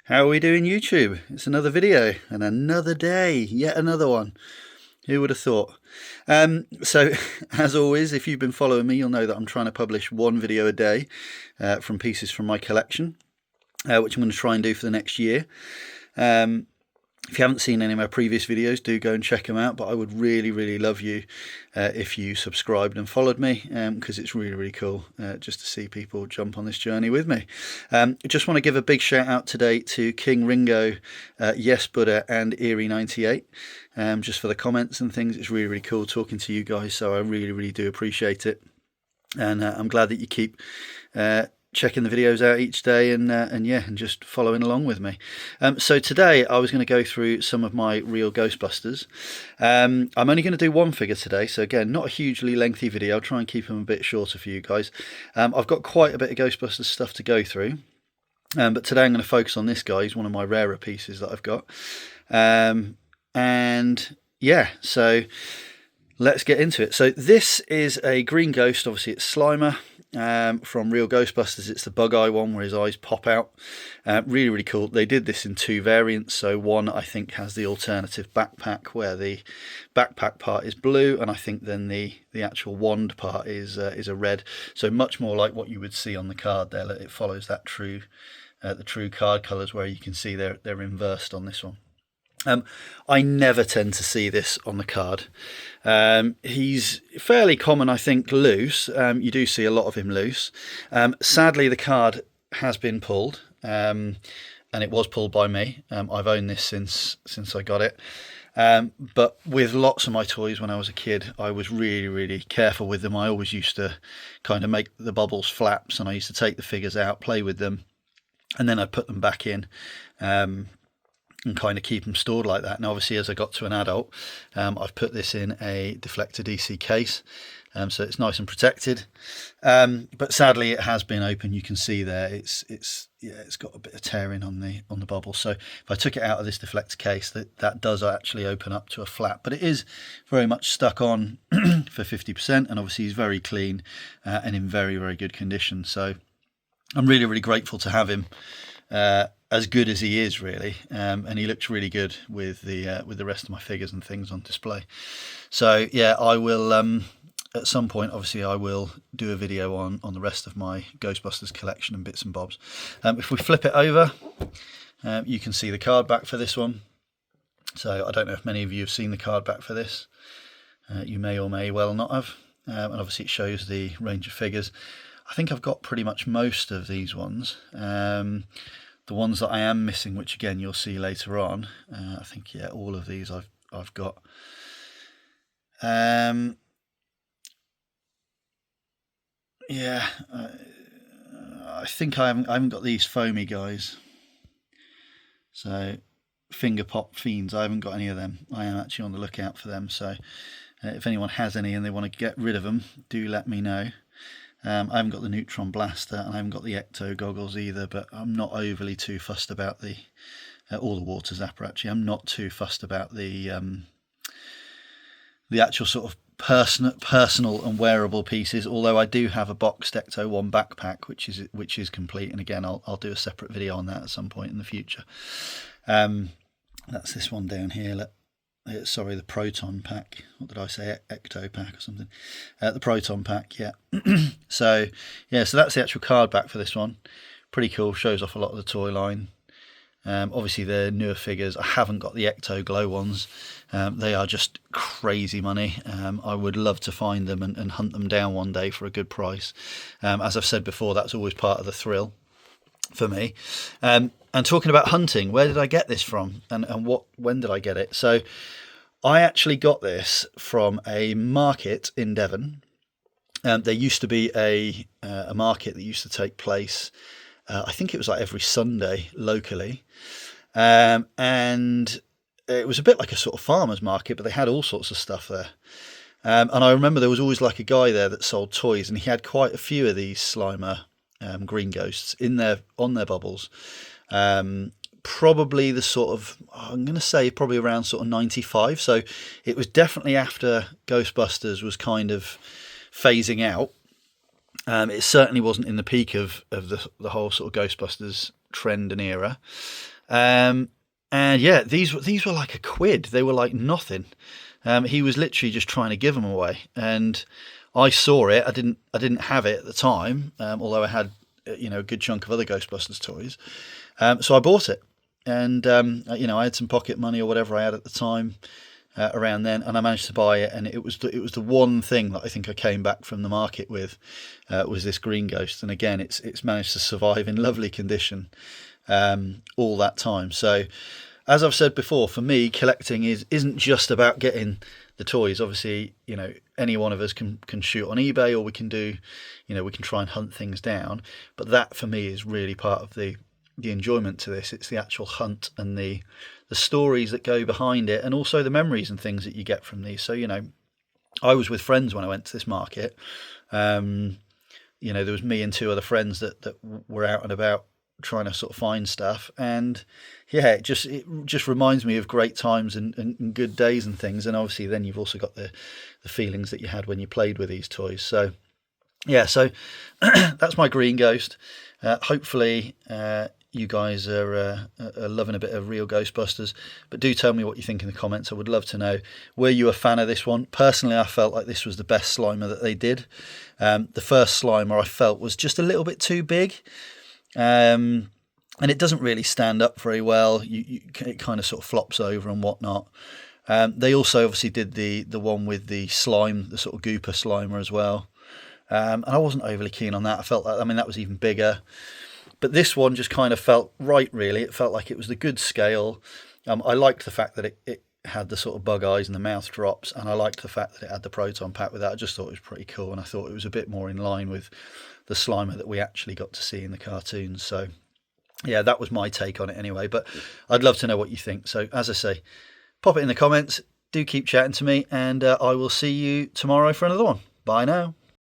How are we doing, YouTube? It's another video and another day, yet another one. Who would have thought? So, as always, if you've been following me, you'll know that I'm trying to publish one video a day from pieces from my collection, which I'm going to try and do for the next year. If you haven't seen any of my previous videos, do go and check them out. But I would really love you if you subscribed and followed me, because it's really cool just to see people jump on this journey with me. I just want to give a big shout out today to King Ringo, Yes Buddha and Eerie98, just for the comments and things. It's really cool talking to you guys, so I really do appreciate it. And I'm glad that you keep checking the videos out each day and just following along with me. So today I was going to go through some of my Real Ghostbusters. I'm only going to do one figure today, so again, not a hugely lengthy video. I'll try and keep them a bit shorter for you guys. I've got quite a bit of Ghostbusters stuff to go through, but today I'm going to focus on this guy. He's one of my rarer pieces that I've got. And yeah, so let's get into it. So this is a Green Ghost. Obviously it's Slimer from Real Ghostbusters. It's the bug eye one where his eyes pop out. Really cool. They did this in two variants. So one I think has the alternative backpack where the backpack part is blue, and I think then the actual wand part is a red. So much more like what you would see on the card there. It follows that the true card colours, where you can see they're inversed on this one. I never tend to see this on the card. He's fairly common, I think, loose. You do see a lot of him loose. Sadly, the card has been pulled, and it was pulled by me. I've owned this since I got it. But with lots of my toys when I was a kid, I was really careful with them. I always used to kind of make the bubbles flaps, and I used to take the figures out, play with them, and then I'd put them back in. And kind of keep them stored like that. And obviously, as I got to an adult, I've put this in a deflector DC case, so it's nice and protected. But sadly, it has been open. You can see there it's got a bit of tearing on the bubble. So if I took it out of this deflector case, that does actually open up to a flap. But it is very much stuck on for 50%, and obviously he's very clean and in very good condition. So I'm really grateful to have him. As good as he is, really, and he looks really good with the rest of my figures and things on display. So yeah, I will at some point, obviously, I will do a video on the rest of my Ghostbusters collection and bits and bobs. If we flip it over, you can see the card back for this one. So I don't know if many of you have seen the card back for this. You may or may well not have, and obviously it shows the range of figures. I think I've got pretty much most of these ones. The ones that I am missing, which again you'll see later on, I think all of these I've got. I think I haven't got these foamy guys. So finger pop fiends, I haven't got any of them. I am actually on the lookout for them. So if anyone has any and they want to get rid of them, do let me know. I haven't got the Neutron Blaster, and I haven't got the Ecto goggles either, but I'm not overly too fussed about or the Water Zapper actually. I'm not too fussed about the actual sort of personal and wearable pieces, although I do have a boxed Ecto 1 backpack which is complete, and again I'll do a separate video on that at some point in the future. That's this one down here. Sorry, the Proton pack. What did I say? Ecto pack or something. The Proton pack, yeah. So that's the actual card back for this one. Pretty cool. Shows off a lot of the toy line. Obviously, the newer figures. I haven't got the Ecto Glow ones. They are just crazy money. I would love to find them and hunt them down one day for a good price. As I've said before, that's always part of the thrill for me. And talking about hunting, where did I get this from, and when did I get it? So I actually got this from a market in Devon. There used to be a market that used to take place, I think it was like every Sunday locally, and it was a bit like a sort of farmer's market, but they had all sorts of stuff there. And I remember there was always like a guy there that sold toys, and he had quite a few of these Slimer Green Ghosts on their bubbles. Probably the sort of, I'm going to say probably around sort of 95. So it was definitely after Ghostbusters was kind of phasing out. It certainly wasn't in the peak of the whole sort of Ghostbusters trend and era. And yeah, these were like a quid. They were like nothing. He was literally just trying to give them away, and I saw it. I didn't have it at the time, although I had a good chunk of other Ghostbusters toys. So I bought it, and I had some pocket money or whatever I had at the time around then, and I managed to buy it. And it was the one thing that I think I came back from the market with was this Green Ghost. And again, it's managed to survive in lovely condition all that time. So, as I've said before, for me, collecting isn't just about getting the toys. Obviously, any one of us can shoot on eBay, or we can do, we can try and hunt things down. But that for me is really part of the enjoyment to this. It's the actual hunt and the stories that go behind it, and also the memories and things that you get from these. So, I was with friends when I went to this market. There was me and two other friends that were out and about trying to sort of find stuff, and yeah, it just reminds me of great times and good days and things. And obviously then you've also got the feelings that you had when you played with these toys. So yeah, so that's my Green Ghost. Hopefully you guys are loving a bit of Real Ghostbusters, but do tell me what you think in the comments. I would love to know. Were you a fan of this one? Personally, I felt like this was the best Slimer that they did. The first Slimer I felt was just a little bit too big. And it doesn't really stand up very well. It kind of sort of flops over and whatnot. They also obviously did the one with the slime, the sort of Gooper Slimer as well. And I wasn't overly keen on that. I felt like, that was even bigger. But this one just kind of felt right, really. It felt like it was the good scale. I liked the fact that it had the sort of bug eyes and the mouth drops, and I liked the fact that it had the proton pack with that. I just thought it was pretty cool, and I thought it was a bit more in line with the Slimer that we actually got to see in the cartoons. So yeah, that was my take on it anyway, but I'd love to know what you think. So as I say, pop it in the comments, do keep chatting to me, and I will see you tomorrow for another one. Bye now.